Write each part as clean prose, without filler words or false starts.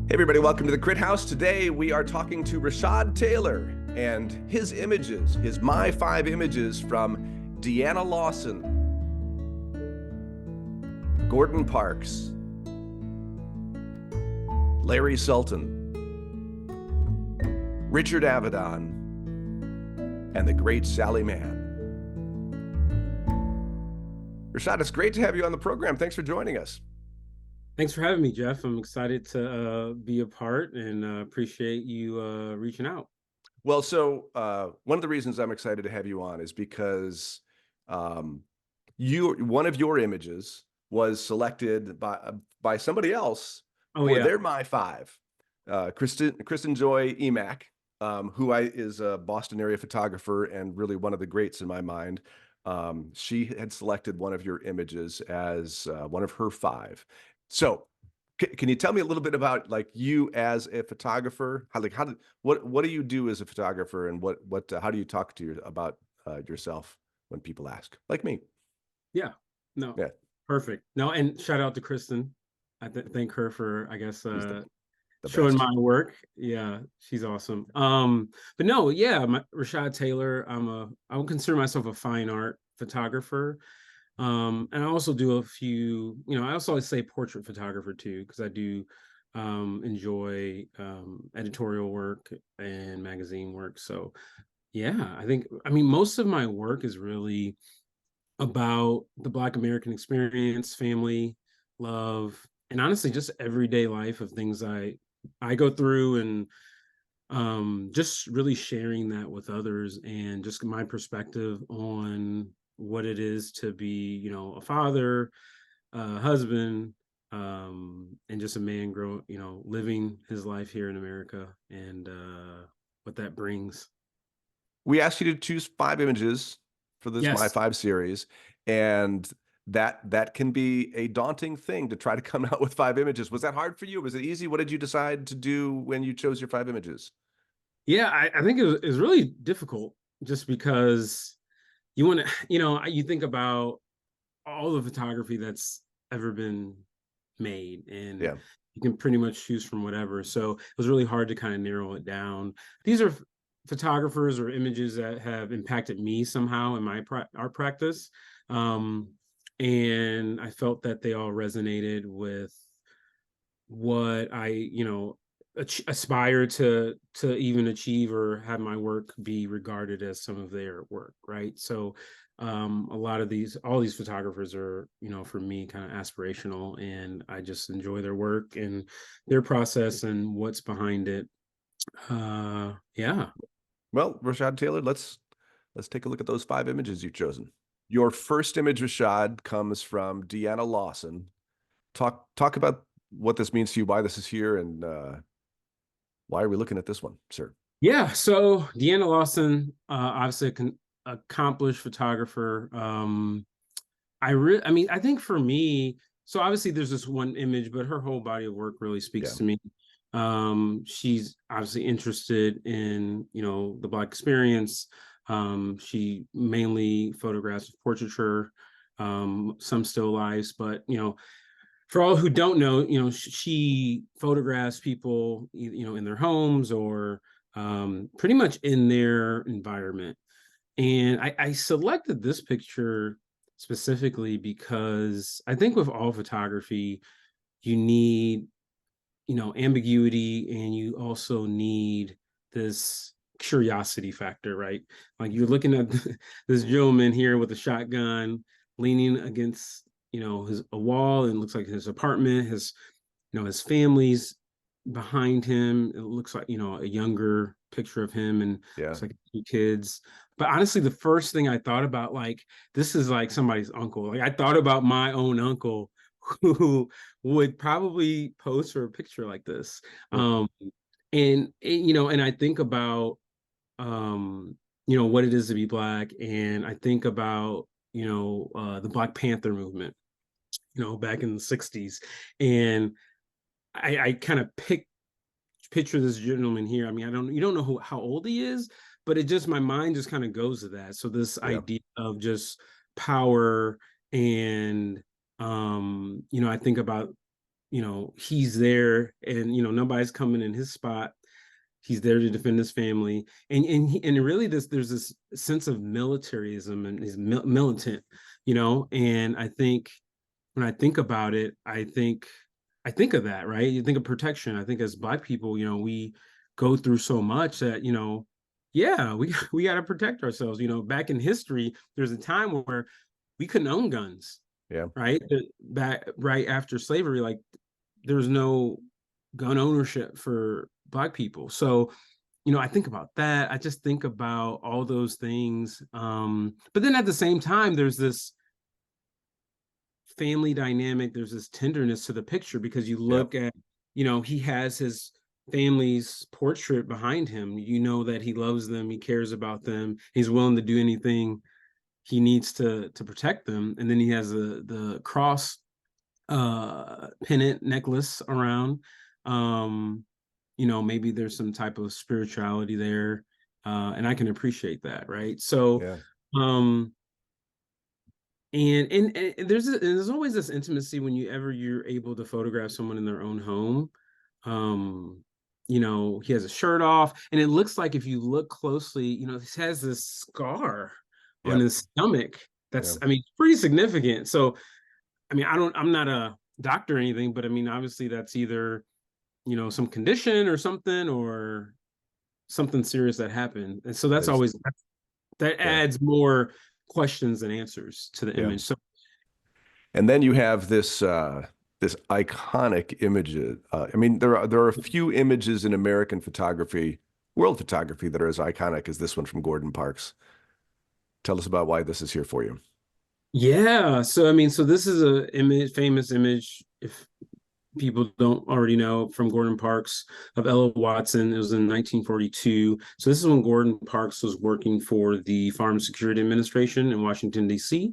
Hey everybody, welcome to the Crit House. Today we are talking to Rashod Taylor and his images, his MyFIVE images from Deana Lawson, Gordon Parks, Larry Sulton, Richard Avedon, and the great Sally Mann. Rashod, it's great to have you on the program. Thanks for joining us. Thanks for having me, Jeff. I'm excited to be a part and appreciate you reaching out. Well, so one of the reasons I'm excited to have you on is because one of your images was selected by somebody else Oh for yeah, their MyFIVE. Kristen Joy Emack, who is a Boston area photographer and really one of the greats in my mind. She had selected one of your images as one of her five. So, can you tell me a little bit about like you as a photographer? What do you do as a photographer, and how do you talk to about yourself when people ask, like me? yeah. No, Yeah, perfect. No, and shout out to Kristen. I thank her for, I guess, she's the showing best. my work. Yeah, she's awesome. But no, yeah, Rashod Taylor. I would consider myself a fine art photographer. And I also do a few, I also always say portrait photographer too, because I do enjoy editorial work and magazine work. So yeah, I mean, most of my work is really about the Black American experience, family, love, and honestly, just everyday life of things I go through, and just really sharing that with others, and just my perspective on what it is to be, a father, husband, and just a man living his life here in America, and what that brings. We asked you to choose five images for this Yes. MyFIVE series, and that can be a daunting thing to try to come out with five images. Was that hard for you? Was it easy? What did you decide to do when you chose your five images? Yeah, I think it was really difficult just because you want to, you think about all the photography that's ever been made, and Yeah. you can pretty much choose from whatever. So it was really hard to kind of narrow it down. These are photographers or images that have impacted me somehow in my art practice. Um, and I felt that they all resonated with what I, aspire to even achieve or have my work be regarded as some of their work, right? So a lot of all these photographers are, for me, kind of aspirational, and I just enjoy their work and their process and what's behind it. Yeah. Well, Rashod Taylor, let's take a look at those five images you've chosen. Your first image, Rashod, comes from Deana Lawson. Talk about what this means to you, why this is here, and why are we looking at this one, sir? Yeah, so Deana Lawson, obviously accomplished photographer. I mean, I think for me, so obviously there's this one image, but her whole body of work really speaks Yeah. to me. She's obviously interested in, the Black experience. She mainly photographs portraiture, some still lives, but for all who don't know, she photographs people, in their homes or pretty much in their environment. And I selected this picture specifically because I think with all photography, you need, ambiguity, and you also need this curiosity factor, right? Like you're looking at this gentleman here with a shotgun leaning against, a wall, and looks like his apartment, his family's behind him. It looks like, a younger picture of him, and Yeah. looks like two kids. But honestly, the first thing I thought about, like, this is like somebody's uncle. Like I thought about my own uncle who would probably pose for a picture like this. Hmm. And I think about what it is to be Black, and I think about the Black Panther movement, back in the 60s. And I kind of picture this gentleman here. I mean, you don't know how old he is, but it just, my mind just kind of goes to that. So this Yeah. idea of just power, and I think about, he's there, and nobody's coming in his spot. He's there to defend his family, and really there's this sense of militarism, and he's militant, and I think when I think about it, I think of that, right? You think of protection. I think as Black people, we go through so much that, yeah, we got to protect ourselves. Back in history, there's a time where we couldn't own guns, Yeah. right? Back right after slavery, like there was no gun ownership for Black people. So, I think about that. I just think about all those things. But then at the same time, there's this family dynamic, there's this tenderness to the picture, because you Yeah. look at, he has his family's portrait behind him. You know that he loves them, he cares about them, he's willing to do anything he needs to protect them. And then he has the cross pennant necklace around. Maybe there's some type of spirituality there. And I can appreciate that, right? So Yeah. um and there's always this intimacy when you're able to photograph someone in their own home. um he has a shirt off, and it looks like, if you look closely, he has this scar on Yeah. his stomach Yeah. that's, I mean, pretty significant. So I mean, I'm not a doctor or anything, but I mean, obviously that's either some condition or something serious that happened. And so That is. that Yeah. adds more questions than answers to the Yeah. image. So And then you have this iconic image. I mean, there are a few images in American photography, world photography, that are as iconic as this one from Gordon Parks. Tell us about why this is here for you. yeah, so I mean, so this is famous image, if people don't already know, from Gordon Parks, of Ella Watson. It was in 1942. So this is when Gordon Parks was working for the Farm Security Administration in Washington, D.C.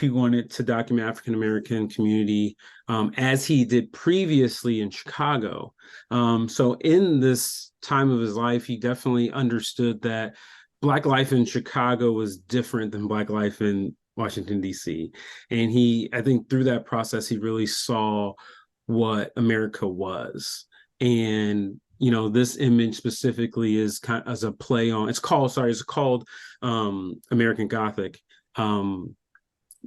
He wanted to document African American community, as he did previously in Chicago. So in this time of his life, he definitely understood that Black life in Chicago was different than Black life in Washington, D.C. And I think through that process, he really saw what America was. And this image specifically is kind of as a play on, it's called American Gothic.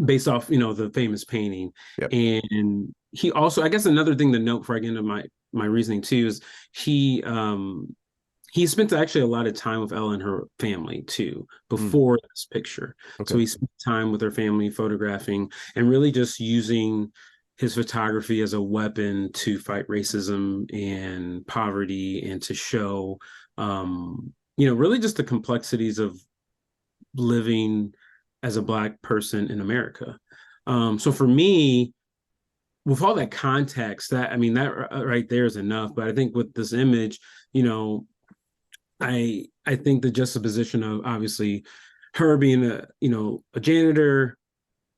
Based off, the famous painting. Yep. And he also, I guess another thing to note before I get into my reasoning too, is he spent actually a lot of time with Ella and her family too Mm, before this picture. So okay. he spent time with her family photographing, and really just using his photography as a weapon to fight racism and poverty, and to show really just the complexities of living as a Black person in America. So for me, with all that context, that, I mean, that right there is enough. But I think with this image, you know, I think the juxtaposition of, obviously, her being a janitor,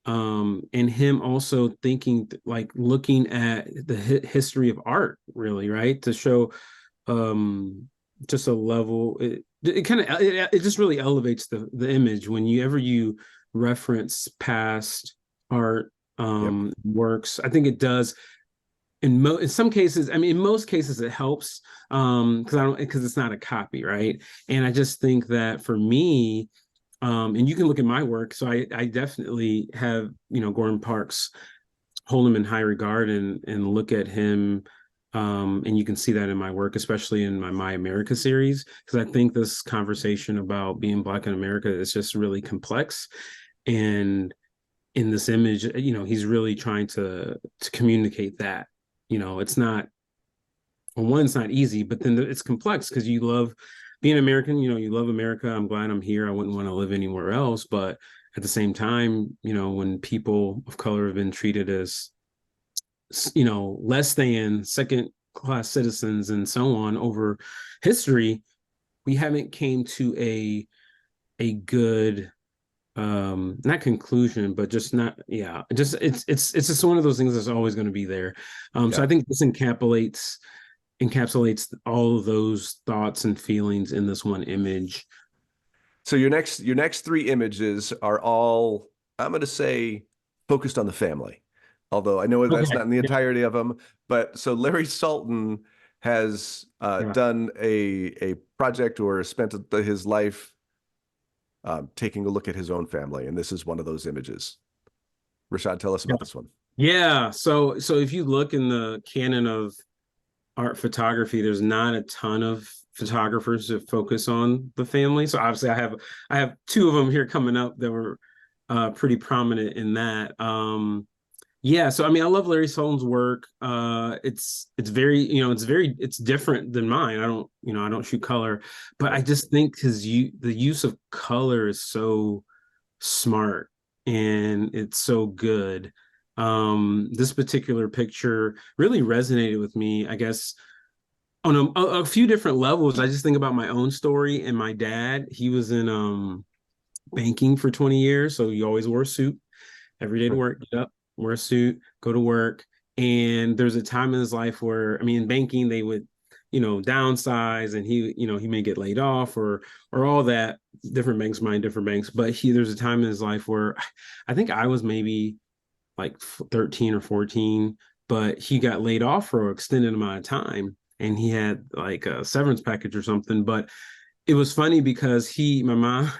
and him also thinking, like, looking at the history of art, really, right, to show just a level. It kind of it just really elevates the image when you reference past art Yep. works. I think it does in some cases. I mean, in most cases it helps, because it's not a copy, right? And I just think that for me, and you can look at my work, so I definitely have, Gordon Parks, hold him in high regard, and look at him. And you can see that in my work, especially in my America series, because I think this conversation about being Black in America is just really complex. And in this image, he's really trying to communicate that. It's not, for one, it's not easy, but then it's complex, because you love being American. You love America. I'm glad I'm here. I wouldn't want to live anywhere else. But at the same time, when people of color have been treated as, less than second class citizens and so on over history, we haven't came to a good, not conclusion, but just not, yeah, just it's just one of those things that's always going to be there. So Yeah. I think this encapsulates all of those thoughts and feelings in this one image. So your next three images are all, I'm going to say, focused on the family. although I know that's Okay. not in the Yeah. entirety of them. But so Larry Sulton has Yeah. done a project or spent his life taking a look at his own family, and this is one of those images. Rashad, tell us Yeah. about this one. Yeah. So if you look in the canon of art photography, there's not a ton of photographers that focus on the family. So obviously I have two of them here coming up that were pretty prominent in that. Yeah, so I mean, I love Larry Sulton's work. It's very, it's different than mine. I don't shoot color, but I Yep. just think the use of color is so smart and it's so good. This particular picture really resonated with me, I guess, on a few different levels. I just think about my own story and my dad. He was in banking for 20 years, so he always wore a suit every day to work, get up, wear a suit, go to work. And there's a time in his life where, I mean, in banking, they would, downsize and he may get laid off or all that. Different banks mind different banks. But there's a time in his life where I think I was maybe like 13 or 14, but he got laid off for an extended amount of time and he had like a severance package or something. But it was funny because my mom,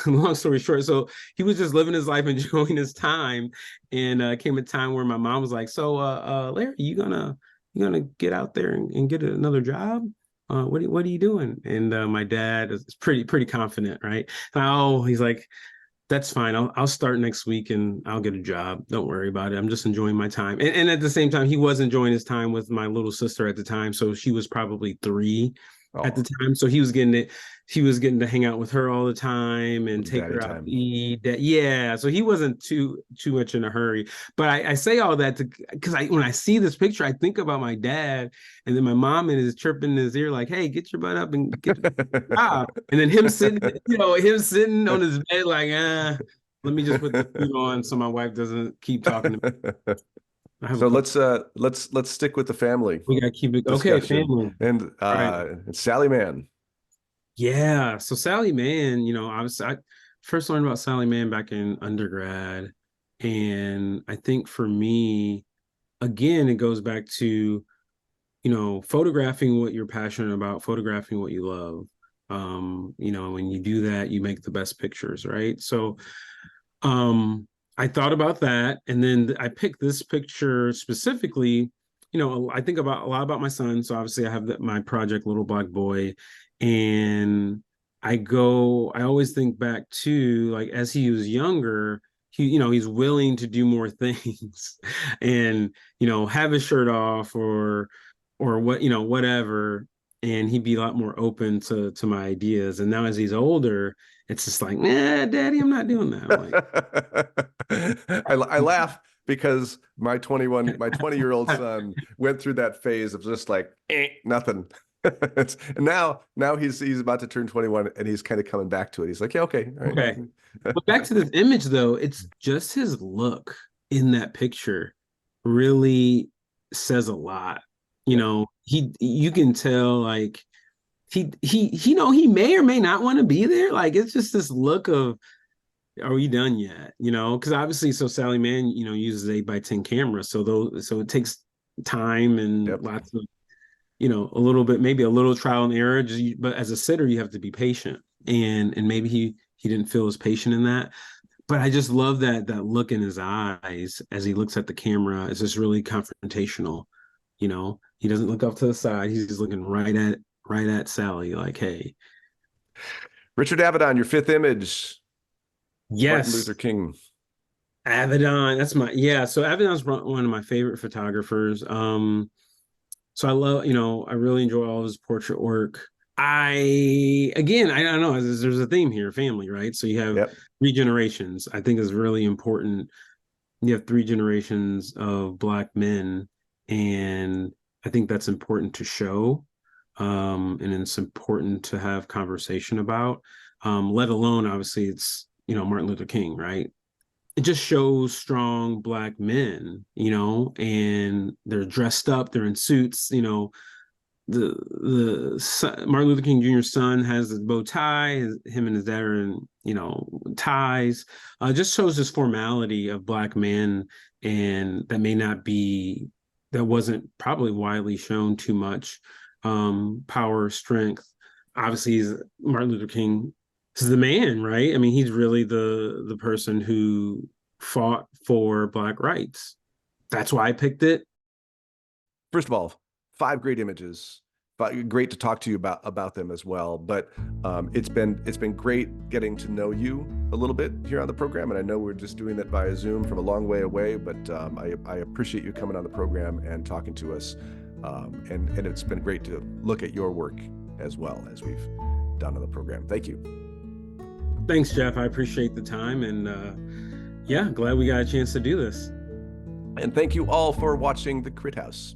long story short, so he was just living his life, enjoying his time, and came a time where my mom was like, "So, Larry, you gonna get out there and get another job? What are you doing?" And my dad is pretty confident, right? Oh, he's like, "That's fine. I'll start next week and I'll get a job. Don't worry about it. I'm just enjoying my time." And at the same time, he was enjoying his time with my little sister at the time, so she was probably 3 at the Oh, time. So he was getting to hang out with her all the time and little take daddy her out to time. eat. Yeah, so he wasn't too much in a hurry. But I say all that because when I see this picture, I think about my dad, and then my mom is chirping in his ear like, "Hey, get your butt up and get a job." And then him sitting on his bed like, let me just put the suit on so my wife doesn't keep talking to me. I have a So couple. let's stick with the family We got to keep it okay. discussion Family, and right? Sally Mann. Yeah. So Sally Mann, I first learned about Sally Mann back in undergrad, and I think for me, again, it goes back to photographing what you're passionate about, photographing what you love. When you do that, you make the best pictures, right? So I thought about that, and then I picked this picture specifically. I think about a lot about my son. So obviously, I have my project, Little Black Boy, and I always think back to like as he was younger, he's willing to do more things, and have his shirt off or whatever, and he'd be a lot more open to my ideas. And now as he's older, it's just like, nah, daddy, I'm not doing that. I'm like, I laugh because my 20-year-old son went through that phase of just like nothing. And now he's about to turn 21 and he's kind of coming back to it. He's like, yeah, okay, all right. okay. But back to this image though, it's just his look in that picture really says a lot. Yeah. You can tell like he may or may not want to be there. Like it's just this look of, are we done yet? Because obviously, so Sally Mann, uses 8x10 cameras, so it takes time and Yep. lots of, a little bit, maybe a little trial and error. But as a sitter, you have to be patient, and maybe he didn't feel as patient in that. But I just love that look in his eyes as he looks at the camera. It's just really confrontational. He doesn't look off to the side. He's just looking right at Sally, like, hey, Richard Avedon, your fifth image, Martin yes, Luther King. Avedon. That's yeah. So Avedon's one of my favorite photographers. So I love, I really enjoy all of his portrait work. I don't know, there's a theme here, family, right? So you have Yep. 3 generations. I think is really important. You have 3 generations of Black men, and I think that's important to show, and it's important to have conversation about. Let alone, obviously, it's Martin Luther King, right? It just shows strong Black men, and they're dressed up, they're in suits, Martin Luther King Jr.'s son has his bow tie. Him and his dad are in, ties. Just shows this formality of Black men, and that wasn't probably widely shown too much. Power, strength. Obviously, Martin Luther King is the man, right? I mean, he's really the person who fought for Black rights. That's why I picked it. First of all, 5 great images. But great to talk to you about them as well. But it's been great getting to know you a little bit here on the program, and I know we're just doing that via Zoom from a long way away. But I appreciate you coming on the program and talking to us, and it's been great to look at your work as well as we've done on the program. Thank you. Thanks, Jeff. I appreciate the time, and yeah, glad we got a chance to do this. And thank you all for watching The Crit House.